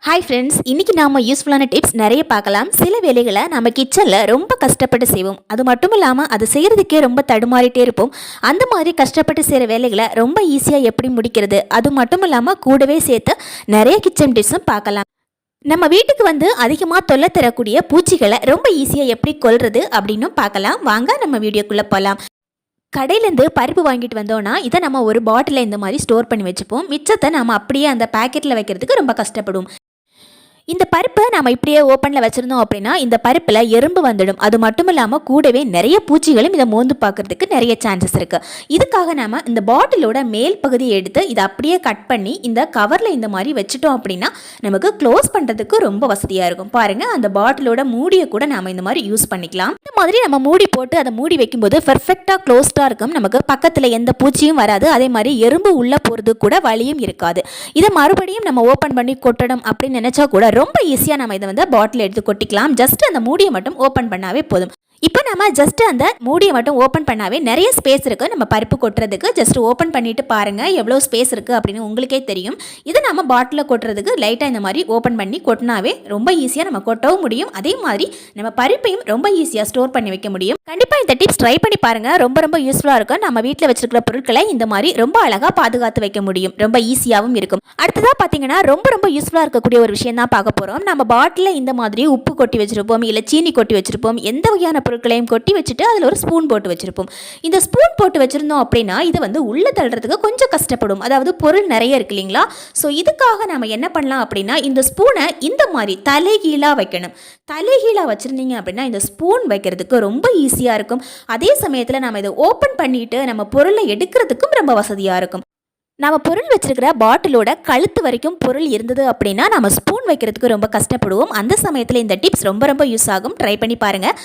Hi friends, இன்றைக்கி நாம் யூஸ்ஃபுல்லான டிப்ஸ் நிறைய பார்க்கலாம். சில வேலைகளை நம்ம கிச்சனில் ரொம்ப கஷ்டப்பட்டு செய்வோம். அது மட்டும் இல்லாமல் அது செய்கிறதுக்கே ரொம்ப தடுமாறிட்டே இருப்போம். அந்த மாதிரி கஷ்டப்பட்டு செய்கிற வேலைகளை ரொம்ப ஈஸியாக எப்படி முடிக்கிறது, அது மட்டும் இல்லாமல் கூடவே சேர்த்து நிறைய கிச்சன் டிப்ஸும் பார்க்கலாம். நம்ம வீட்டுக்கு அதிகமாக தொல்லை தரக்கூடிய பூச்சிகளை ரொம்ப ஈஸியாக எப்படி கொல்றது அப்படின்னு பார்க்கலாம். வாங்க நம்ம வீடியோக்குள்ளே போகலாம். கடையிலேருந்து பருப்பு வாங்கிட்டு வந்தோன்னா இதை நம்ம ஒரு பாட்டிலில் இந்த மாதிரி ஸ்டோர் பண்ணி வச்சுப்போம். மிச்சத்தை நம்ம அப்படியே அந்த பேக்கெட்டில் வைக்கிறதுக்கு ரொம்ப கஷ்டப்படுவோம். இந்த பருப்பை நம்ம இப்படியே ஓப்பனில் வச்சுருந்தோம் அப்படின்னா இந்த பருப்பில் எறும்பு வந்துடும். அது மட்டும் இல்லாமல் கூடவே நிறைய பூச்சிகளும் இதை மோந்து பார்க்குறதுக்கு நிறைய சான்சஸ் இருக்குது. இதுக்காக நம்ம இந்த பாட்டிலோட மேல் பகுதியை எடுத்து இதை அப்படியே கட் பண்ணி இந்த கவரில் இந்த மாதிரி வச்சுட்டோம் அப்படின்னா நமக்கு க்ளோஸ் பண்ணுறதுக்கு ரொம்ப வசதியாக இருக்கும். பாருங்கள், அந்த பாட்டிலோட மூடியை கூட நம்ம இந்த மாதிரி யூஸ் பண்ணிக்கலாம். இந்த மாதிரி நம்ம மூடி போட்டு அதை மூடி வைக்கும்போது பெர்ஃபெக்டாக க்ளோஸ்டாக இருக்கும். நமக்கு பக்கத்தில் எந்த பூச்சியும் வராது. அதே மாதிரி எறும்பு உள்ளே போகிறது கூட வலியும் இருக்காது. இதை மறுபடியும் நம்ம ஓப்பன் பண்ணி கொட்டணும் அப்படின்னு நினச்சா கூட ரொம்ப ஈஸியாக நம்ம இதை பாட்டில் எடுத்து கொட்டிக்கலாம். ஜஸ்ட் அந்த மூடியை மட்டும் ஓப்பன் பண்ணாவே போதும். இப்போ நம்ம ஜஸ்ட் அந்த மூடியை மட்டும் ஓப்பன் பண்ணாவே நிறைய ஸ்பேஸ் இருக்குது நம்ம பருப்பு கொட்டுறதுக்கு. ஜஸ்ட் ஓப்பன் பண்ணிவிட்டு பாருங்கள் எவ்வளோ ஸ்பேஸ் இருக்குது அப்படின்னு உங்களுக்கே தெரியும். இதை நம்ம பாட்டிலில் கொட்டுறதுக்கு லைட்டாக இந்த மாதிரி ஓப்பன் பண்ணி கொட்டினாவே ரொம்ப ஈஸியாக நம்ம கொட்டவும் முடியும். அதே மாதிரி நம்ம பருப்பையும் ரொம்ப ஈஸியாக ஸ்டோர் பண்ணி வைக்க முடியும். கண்டிப்பாக இந்த டிப்ஸ் ட்ரை பண்ணி பாருங்கள். ரொம்ப ரொம்ப யூஸ்ஃபுல்லாக இருக்கும். நம்ம வீட்டில் வச்சிருக்கிற பொருட்களை இந்த மாதிரி ரொம்ப அழகாக பாதுகாத்து வைக்க முடியும். ரொம்ப ஈஸியாகவும் இருக்கும். அடுத்ததாக பார்த்தீங்கன்னா ரொம்ப ரொம்ப யூஸ்ஃபுல்லாக இருக்கக்கூடிய ஒரு விஷயம் தான் பார்க்க போகிறோம். நம்ம பாட்டிலில் இந்த மாதிரி உப்பு கொட்டி வச்சிருப்போம், இல்லை சீனி கொட்டி வச்சிருப்போம். எந்த வகையான பொருட்களையும் கொட்டி வச்சுட்டு அதில் ஒரு ஸ்பூன் போட்டு வச்சிருப்போம். இந்த ஸ்பூன் போட்டு வச்சிருந்தோம் அப்படின்னா இது உள்ளே தள்ளுறதுக்கு கொஞ்சம் கஷ்டப்படும். அதாவது பொருள் நிறைய இருக்கு இல்லைங்களா? ஸோ இதுக்காக நம்ம என்ன பண்ணலாம் அப்படின்னா இந்த ஸ்பூனை இந்த மாதிரி தலைகீழாக வைக்கணும். தலைகீழாக வச்சுருந்தீங்க அப்படின்னா இந்த ஸ்பூன் வைக்கிறதுக்கு ரொம்ப ஈஸியாக இருக்கும். அதே சமயத்தில் நம்ம இதை ஓப்பன் பண்ணிட்டு நம்ம பொருளை எடுக்கிறதுக்கும் ரொம்ப வசதியாக இருக்கும். நம்ம பொருள் வச்சிருக்கிற பாட்டிலோட கழுத்து வரைக்கும் பொருள் இருந்தது அப்படின்னா நம்ம ஸ்பூன் வைக்கிறதுக்கு ரொம்ப கஷ்டப்படுவோம். அந்த சமயத்தில் இந்த டிப்ஸ் ரொம்ப ரொம்ப யூஸ் ஆகும். ட்ரை பண்ணி பாருங்கள்.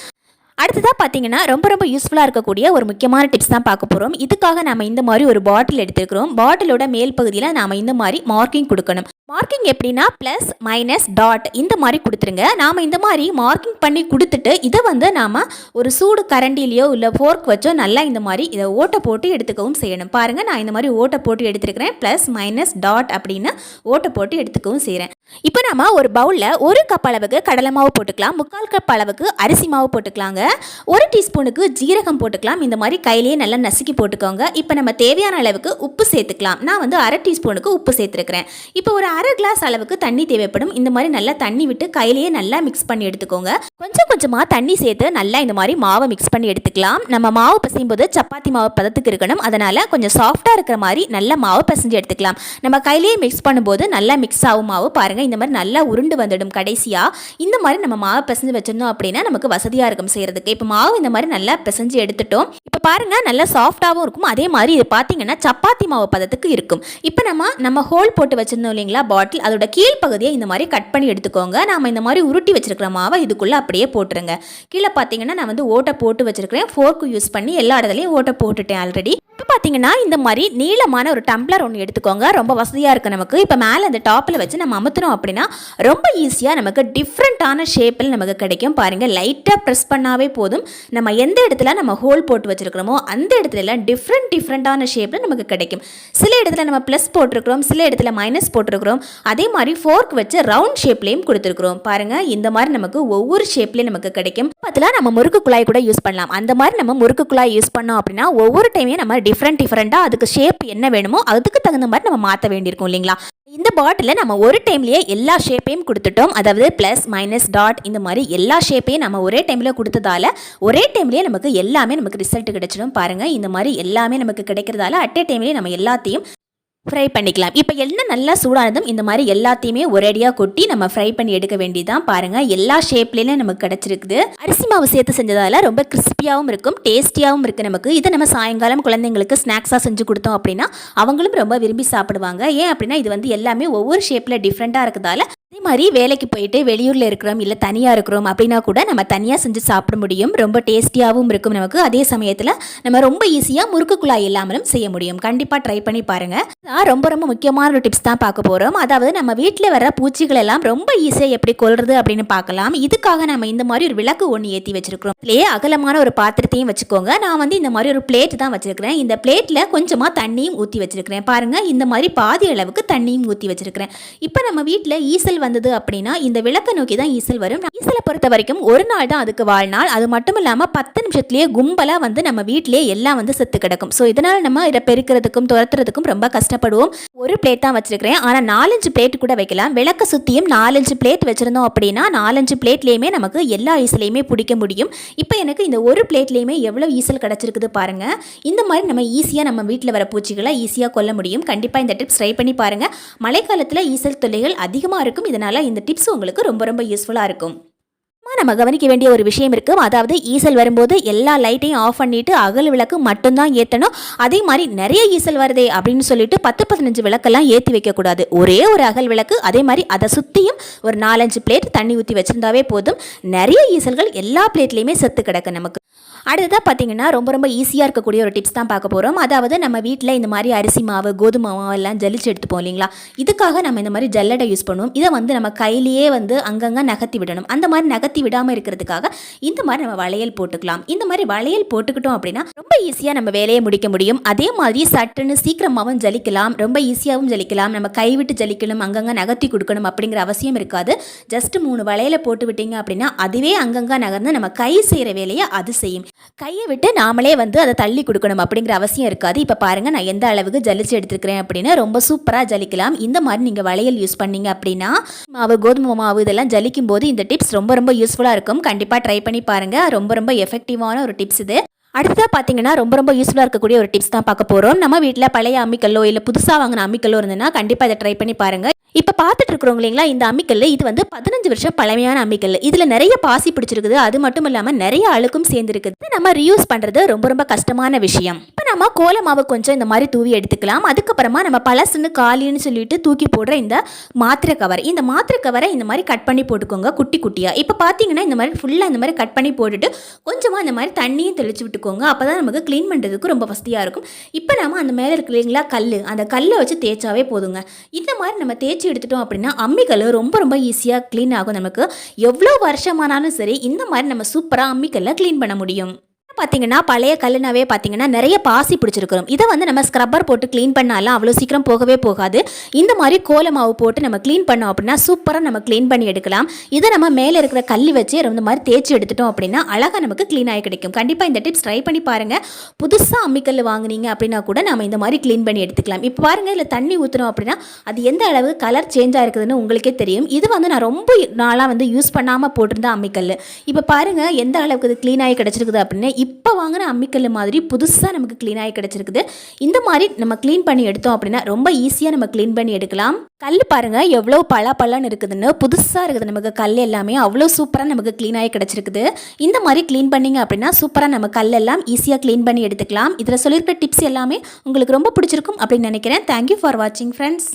அடுத்ததாக பார்த்தீங்கன்னா ரொம்ப ரொம்ப யூஸ்ஃபுல்லாக இருக்கக்கூடிய ஒரு முக்கியமான டிப்ஸ் தான் பார்க்க போகிறோம். இதுக்காக நம்ம இந்த மாதிரி ஒரு பாட்டில் எடுத்துருக்கிறோம். பாட்டிலோட மேல் பகுதியில் நாம் இந்த மாதிரி மார்க்கிங் கொடுக்கணும். மார்க்கிங் எப்படின்னா ப்ளஸ் மைனஸ் டாட் இந்த மாதிரி கொடுத்துருங்க. நாம் இந்த மாதிரி மார்க்கிங் பண்ணி கொடுத்துட்டு இதை நாம் ஒரு சூடு கரண்டிலையோ இல்லை ஃபோர்க் வச்சோ நல்லா இந்த மாதிரி இதை ஓட்டை போட்டு எடுத்துக்கவும் செய்யணும். பாருங்கள், நான் இந்த மாதிரி ஓட்டை போட்டு எடுத்துருக்கிறேன். ப்ளஸ் மைனஸ் டாட் அப்படின்னு ஓட்டை போட்டு எடுத்துக்கவும் செய்கிறேன். இப்போ நம்ம ஒரு பவுலில் 1 கப் அளவுக்கு கடலை மாவு போட்டுக்கலாம். 3/4 கப் அளவுக்கு அரிசி மாவு போட்டுக்கலாங்க. 1 டீஸ்பூனுக்கு ஜீரகம் போட்டுக்கலாம். இந்த மாதிரி கையிலேயே நல்லா நசுக்கி போட்டுக்கோங்க. இப்போ நம்ம தேவையான அளவுக்கு உப்பு சேர்த்துக்கலாம். நான் 1/2 டீஸ்பூனுக்கு உப்பு சேர்த்துருக்கிறேன். இப்போ ஒரு 1/2 கிளாஸ் அளவுக்கு தண்ணி தேவைப்படும். இந்த மாதிரி நல்லா தண்ணி விட்டு கையிலேயே நல்லா மிக்ஸ் பண்ணி எடுத்துக்கோங்க. கொஞ்சம் கொஞ்சமாக தண்ணி சேர்த்து நல்லா இந்த மாதிரி மாவை மிக்ஸ் பண்ணி எடுத்துக்கலாம். நம்ம மாவு பிசையும் போது சப்பாத்தி மாவு பதத்துக்கு இருக்கணும். அதனால் கொஞ்சம் சாஃப்டாக இருக்கிற மாதிரி நல்லா மாவு பிசைஞ்சு எடுத்துக்கலாம். நம்ம கையிலேயே மிக்ஸ் பண்ணும்போது நல்லா மிக்ஸ் ஆகும் மாவு. பாருங்கள், இந்த மாதிரி நல்லா உருண்டு வந்துடும். கடைசியாக இந்த மாதிரி நம்ம மாவு பிசைஞ்சு வச்சிருந்தோம் அப்படின்னா நமக்கு வசதியாக இருக்கும் செய்கிறதுக்கு. இப்போ மாவு இந்த மாதிரி நல்லா பிசைஞ்சு எடுத்துட்டோம். இப்போ பாருங்கள், நல்லா சாஃப்டாகவும் இருக்கும். அதே மாதிரி இது பார்த்தீங்கன்னா சப்பாத்தி மாவு பதத்துக்கு இருக்கும். இப்போ நம்ம ஹோல் போட்டு வச்சிருந்தோம் இல்லைங்களா பாட்டில், அதோட கீழ் பகுதியை இந்த மாதிரி கட் பண்ணி எடுத்துக்கோங்க. நாம் இந்த மாதிரி உருட்டி வச்சிருக்கிற மாவை இதுக்குள்ளே அப்படியே போட்டுருங்க. கீழே பார்த்தீங்கன்னா நான் ஓட்டை போட்டு வச்சிருக்கிறேன். ஃபோர்க்கு யூஸ் பண்ணி எல்லா இடத்துலையும் ஓட்டை போட்டுட்டேன் ஆல்ரெடி. இப்போ பார்த்தீங்கன்னா இந்த மாதிரி நீளமான ஒரு டம்ளர் ஒன்று எடுத்துக்கோங்க. ரொம்ப வசதியாக இருக்குது நமக்கு. இப்போ மேலே அந்த டாப்பில் வச்சு நம்ம அமுத்துறோம் அப்படின்னா ரொம்ப ஈஸியாக நமக்கு டிஃப்ரெண்ட்டான ஷேப்பில் நமக்கு கிடைக்கும். பாருங்கள், லைட்டாக ப்ரெஸ் பண்ணாவே போதும். நம்ம எந்த இடத்துல நம்ம ஹோல் போட்டு வச்சுருக்கிறோமோ அந்த இடத்துல எல்லாம் டிஃப்ரெண்ட்டான ஷேப்பில் நமக்கு கிடைக்கும். சில இடத்துல நம்ம ப்ளஸ் போட்டிருக்கிறோம், சில இடத்துல மைனஸ் போட்டிருக்கிறோம். அதே மாதிரி ஃபோர்க் வச்சு ரவுண்ட் ஷேப்லேயும் கொடுத்துருக்குறோம். பாருங்கள், இந்த மாதிரி நமக்கு ஒவ்வொரு ஷேப்லேயும் நமக்கு கிடைக்கும். அதில் நம்ம முறுக்கு குழாய் கூட யூஸ் பண்ணலாம். அந்த மாதிரி நம்ம முறுக்கு குழாய் யூஸ் பண்ணோம் அப்படின்னா ஒவ்வொரு டைமே நம்ம டிஃப்ரெண்ட்டாக அதுக்கு ஷேப் என்ன வேணுமோ அதுக்கு தகுந்த மாதிரி நம்ம மாற்ற வேண்டியிருக்கும் இல்லைங்களா? இந்த பாட்டிலில் நம்ம ஒரு டைம்லேயே எல்லா ஷேப்பையும் கொடுத்துட்டோம். அதாவது ப்ளஸ் மைனஸ் டாட் இந்த மாதிரி எல்லா ஷேப்பையும் நம்ம ஒரே டைமில் கொடுத்ததால ஒரே டைம்லேயே நமக்கு எல்லாமே நமக்கு ரிசல்ட் கிடைச்சிடும். பாருங்கள், இந்த மாதிரி எல்லாமே நமக்கு கிடைக்கிறதால அட் ஏ டைம்லேயே நம்ம எல்லாத்தையும் ஃப்ரை பண்ணிக்கலாம். இப்போ எண்ணெய் நல்லா சூடானதும் இந்த மாதிரி எல்லாத்தையுமே ஒரேடியாக கொட்டி நம்ம ஃப்ரை பண்ணி எடுக்க வேண்டியதான். பாருங்கள், எல்லா ஷேப்லேயும் நமக்கு கிடச்சிருக்குது. அரிசி மாவு சேர்த்து செஞ்சதால் ரொம்ப கிறிஸ்பியாகவும் இருக்கும், டேஸ்டியாகவும் இருக்குது நமக்கு. இதை நம்ம சாயங்காலம் குழந்தைங்களுக்கு ஸ்நாக்ஸாக செஞ்சு கொடுத்தோம் அப்படின்னா அவங்களும் ரொம்ப விரும்பி சாப்பிடுவாங்க. ஏன் அப்படின்னா இது எல்லாமே ஒவ்வொரு ஷேப்பில் டிஃப்ரெண்ட்டாக இருக்கிறதால. அதே மாதிரி வேலைக்கு போயிட்டு வெளியூரில் இருக்கிறோம் இல்லை தனியாக இருக்கிறோம் அப்படின்னா கூட நம்ம தனியாக செஞ்சு சாப்பிட முடியும். ரொம்ப டேஸ்டியாகவும் இருக்கும் நமக்கு. அதே சமயத்தில் நம்ம ரொம்ப ஈஸியாக முறுக்கு குழாய் இல்லாமலும் செய்ய முடியும். கண்டிப்பாக ட்ரை பண்ணி பாருங்கள். ரொம்ப ரொம்ப முக்கியமான ஒரு டிப்ஸ் தான் பார்க்க போகிறோம். அதாவது நம்ம வீட்டில் வர பூச்சிகள் எல்லாம் ரொம்ப ஈஸியாக எப்படி கொல்றது அப்படின்னு பார்க்கலாம். இதுக்காக நம்ம இந்த மாதிரி ஒரு விளக்கு ஒன்று ஏற்றி வச்சிருக்கிறோம். இதுலேயே அகலமான ஒரு பாத்திரத்தையும் வச்சுக்கோங்க. நான் இந்த மாதிரி ஒரு பிளேட் தான் வச்சிருக்கிறேன். இந்த பிளேட்டில் கொஞ்சமாக தண்ணியும் ஊற்றி வச்சிருக்கிறேன். பாருங்கள், இந்த மாதிரி பாதி அளவுக்கு தண்ணியும் ஊற்றி வச்சிருக்கிறேன். இப்போ நம்ம வீட்டில் ஈசல் வந்தது அப்படின்னா இந்த விளக்கை நோக்கி தான் ஈசல் வரும். ஈசலை பொறுத்த வரைக்கும் ஒரு நாள் தான் அதுக்கு வாழ்நாள். அது மட்டும் இல்லாமல் 10 நிமிஷத்துலேயே கும்பலாக வந்து நம்ம வீட்டிலேயே எல்லாம் வந்து செத்து கிடக்கும். ஸோ இதனால் நம்ம இதை பெருக்கிறதுக்கும் துரத்துறதுக்கும் ரொம்ப கஷ்டப்படுவோம். ஒரு பிளேட் தான் வச்சிருக்கிறேன், ஆனால் 4-5 பிளேட் கூட வைக்கலாம். விளக்க சுற்றியும் 4-5 பிளேட் வச்சிருந்தோம் அப்படின்னா 4-5 பிளேட்லேயுமே நமக்கு எல்லா ஈசலையுமே பிடிக்க முடியும். இப்போ எனக்கு இந்த ஒரு பிளேட்லேயுமே எவ்வளோ ஈசல் கிடச்சிருக்குது பாருங்கள். இந்த மாதிரி நம்ம ஈஸியாக நம்ம வீட்டில் வர பூச்சிகளை ஈஸியாக கொல்ல முடியும். கண்டிப்பாக இந்த டிப்ஸ் ட்ரை பண்ணி பாருங்கள். மழைக்காலத்தில் ஈசல் தொல்லைகள் அதிகமாக இருக்கும். இதனால் இந்த டிப்ஸ் உங்களுக்கு ரொம்ப ரொம்ப யூஸ்ஃபுல்லாக இருக்கும். நம்ம கவனிக்க வேண்டிய ஒரு விஷயம் இருக்குது. அதாவது ஈசல் வரும்போது எல்லா லைட்டையும் ஆஃப் பண்ணிவிட்டு அகல் விளக்கு மட்டும்தான் ஏற்றணும். அதே மாதிரி நிறைய ஈசல் வருதே அப்படின்னு சொல்லிட்டு 10-15 விளக்கெல்லாம் ஏற்றி வைக்கக்கூடாது. ஒரே ஒரு அகல் விளக்கு, அதே மாதிரி அதை சுற்றியும் ஒரு 4-5 பிளேட் தண்ணி ஊற்றி வச்சுருந்தாவே போதும். நிறைய ஈசல்கள் எல்லா பிளேட்லேயுமே செத்து கிடக்கு. நமக்கு அடுத்ததாக பார்த்தீங்கன்னா ரொம்ப ரொம்ப ஈஸியாக இருக்கக்கூடிய ஒரு டிப்ஸ் தான் பார்க்க போகிறோம். அதாவது நம்ம வீட்டில் இந்த மாதிரி அரிசி மாவு, கோதுமை மாவு எல்லாம் ஜலிச்சு எடுத்துப்போம் இல்லைங்களா? இதுக்காக நம்ம இந்த மாதிரி ஜல்லடை யூஸ் பண்ணுவோம். இதை வந்து நம்ம கையிலேயே வந்து அங்கங்கே நகர்த்தி விடணும். அந்த மாதிரி நகர்த்தி விடாமல் இருக்கிறதுக்காக இந்த மாதிரி நம்ம வளையல் போட்டுக்கலாம். இந்த மாதிரி வளையல் போட்டுக்கிட்டோம் அப்படின்னா ரொம்ப ஈஸியாக நம்ம வேலையை முடிக்க முடியும். அதே மாதிரி சட்டுன்னு சீக்கிரமாகவும் ஜலிக்கலாம், ரொம்ப ஈஸியாகவும் ஜலிக்கலாம். நம்ம கைவிட்டு ஜலிக்கணும், அங்கங்கே நகர்த்தி கொடுக்கணும் அப்படிங்கிற அவசியம் இருக்காது. ஜஸ்ட் 3 வளையலை போட்டு விட்டீங்க அப்படின்னா அதுவே அங்கங்கே நகர்ந்து நம்ம கை செய்கிற வேலையை அது செய்யும். கையை விட்டு நாமளே வந்து அதை தள்ளி கொடுக்கணும் அப்படிங்கிற அவசியம் இருக்காது. இப்போ பாருங்கள் நான் எந்த அளவுக்கு ஜலிச்சு எடுத்துருக்கிறேன் அப்படின்னு. ரொம்ப சூப்பராக ஜலிக்கலாம். இந்த மாதிரி நீங்கள் வளையல் யூஸ் பண்ணீங்க அப்படின்னா மாவு, கோதுமை மாவு இதெல்லாம் ஜலிக்கும் போது இந்த டிப்ஸ் ரொம்ப ரொம்ப யூஸ்ஃபுல்லாக இருக்கும். கண்டிப்பாக ட்ரை பண்ணி பாருங்கள். ரொம்ப ரொம்ப எஃபெக்டிவான ஒரு டிப்ஸ் இது. அடுத்ததாக பார்த்தீங்கன்னா ரொம்ப ரொம்ப யூஸ்ஃபுல்லாக இருக்கக்கூடிய ஒரு டிப்ஸ் தான் பார்க்க போகிறோம். நம்ம வீட்டில் பழைய அம்மிக்கல்லோ இல்லை புதுசாக வாங்கின அம்மிக்கல்லோ இருந்ததுன்னா கண்டிப்பாக இதை ட்ரை பண்ணி பாருங்கள். இப்போ பார்த்துட்டு இருக்கிறோம் இல்லைங்களா, இந்த அம்மிக்கல் இது வந்து 15 வருஷம் பழமையான அம்மிக்கல். இதில் நிறைய பாசி பிடிச்சிருக்குது. அது மட்டும் இல்லாமல் நிறைய அழுக்கும் சேர்ந்துருக்குது. நம்ம ரீயூஸ் பண்ணுறது ரொம்ப ரொம்ப கஷ்டமான விஷயம். இப்போ நம்ம கோல மாவு கொஞ்சம் இந்த மாதிரி தூவி எடுத்துக்கலாம். அதுக்கப்புறமா நம்ம பழசுன்னு காலின்னு சொல்லிட்டு தூக்கி போடுற இந்த மாத்திரை கவர், இந்த மாத்திரை கவரை இந்த மாதிரி கட் பண்ணி போட்டுக்கோங்க குட்டி குட்டியாக. இப்போ பார்த்தீங்கன்னா இந்த மாதிரி ஃபுல்லாக இந்த மாதிரி கட் பண்ணி போட்டுட்டு கொஞ்சமாக இந்த மாதிரி தண்ணியும் தெளிச்சு விட்டுக்கோங்க. அப்போ தான் நமக்கு க்ளீன் பண்ணுறதுக்கு ரொம்ப வசதியாக இருக்கும். இப்போ நம்ம அந்த மேலே இருக்கு இல்லைங்களா கல், அந்த கல்லை வச்சு தேய்ச்சாவே போதுங்க. இந்த மாதிரி நம்ம தேய்ச்சி எடுத்துட்டோம் அப்படின்னா அம்மிக்கல் ரொம்ப ரொம்ப ஈஸியாக க்ளீன் ஆகும். நமக்கு எவ்வளோ வருஷமானாலும் சரி இந்த மாதிரி நம்ம சூப்பராக அம்மிக்கல்லை க்ளீன் பண்ண முடியும். பார்த்தீங்கன்னா பழைய கல்லுனாவே பார்த்தீங்கன்னா நிறைய பாசி பிடிச்சிருக்கிறோம். இதை வந்து நம்ம ஸ்க்ரப்பர் போட்டு க்ளீன் பண்ணாலும் அவ்வளோ சீக்கிரம் போகவே போகாது. இந்த மாதிரி கோல மாவு போட்டு நம்ம க்ளீன் பண்ணோம் அப்படின்னா சூப்பராக நம்ம க்ளீன் பண்ணி எடுக்கலாம். இதை நம்ம மேலே இருக்கிற கல் வச்சு இந்த மாதிரி தேய்ச்சி எடுத்துட்டோம் அப்படின்னா அழகாக நமக்கு க்ளீன் ஆகி கிடைக்கும். கண்டிப்பாக இந்த டிப்ஸ் ட்ரை பண்ணி பாருங்கள். புதுசாக அம்மிக்கல் வாங்குனீங்க அப்படின்னா கூட நம்ம இந்த மாதிரி க்ளீன் பண்ணி எடுத்துக்கலாம். இப்போ பாருங்கள் இதில் தண்ணி ஊற்றுனோம் அப்படின்னா அது எந்த அளவுக்கு கலர் சேஞ்ச் ஆகிருக்குதுன்னு உங்களுக்கே தெரியும். இது வந்து நான் ரொம்ப நாளாக வந்து யூஸ் பண்ணாமல் போட்டிருந்தேன் அம்மிக்கல். இப்போ பாருங்கள் எந்த அளவுக்கு இது க்ளீன் ஆகி கிடச்சிருக்குது அப்படின்னு. இப்போ வாங்கின அம்மிக்கல் மாதிரி புதுசாக நமக்கு க்ளீன் ஆகி கிடச்சிருக்குது. இந்த மாதிரி நம்ம க்ளீன் பண்ணி எடுத்தோம் அப்படின்னா ரொம்ப ஈஸியாக நம்ம க்ளீன் பண்ணி எடுக்கலாம். கல் பாருங்கள் எவ்வளோ பழன்னு இருக்குதுன்னு. புதுசாக இருக்குது நமக்கு கல் எல்லாமே. அவ்வளோ சூப்பராக நமக்கு க்ளீன் ஆகி கிடச்சிருக்குது. இந்த மாதிரி க்ளீன் பண்ணிங்க அப்படின்னா சூப்பராக நம்ம கல்லெல்லாம் ஈஸியாக க்ளீன் பண்ணி எடுத்துக்கலாம். இதில் சொல்லியிருக்கிற டிப்ஸ் எல்லாமே உங்களுக்கு ரொம்ப பிடிச்சிருக்கும் அப்படின்னு நினைக்கிறேன். தேங்க்யூ ஃபார் வாட்சிங் ஃப்ரெண்ட்ஸ்.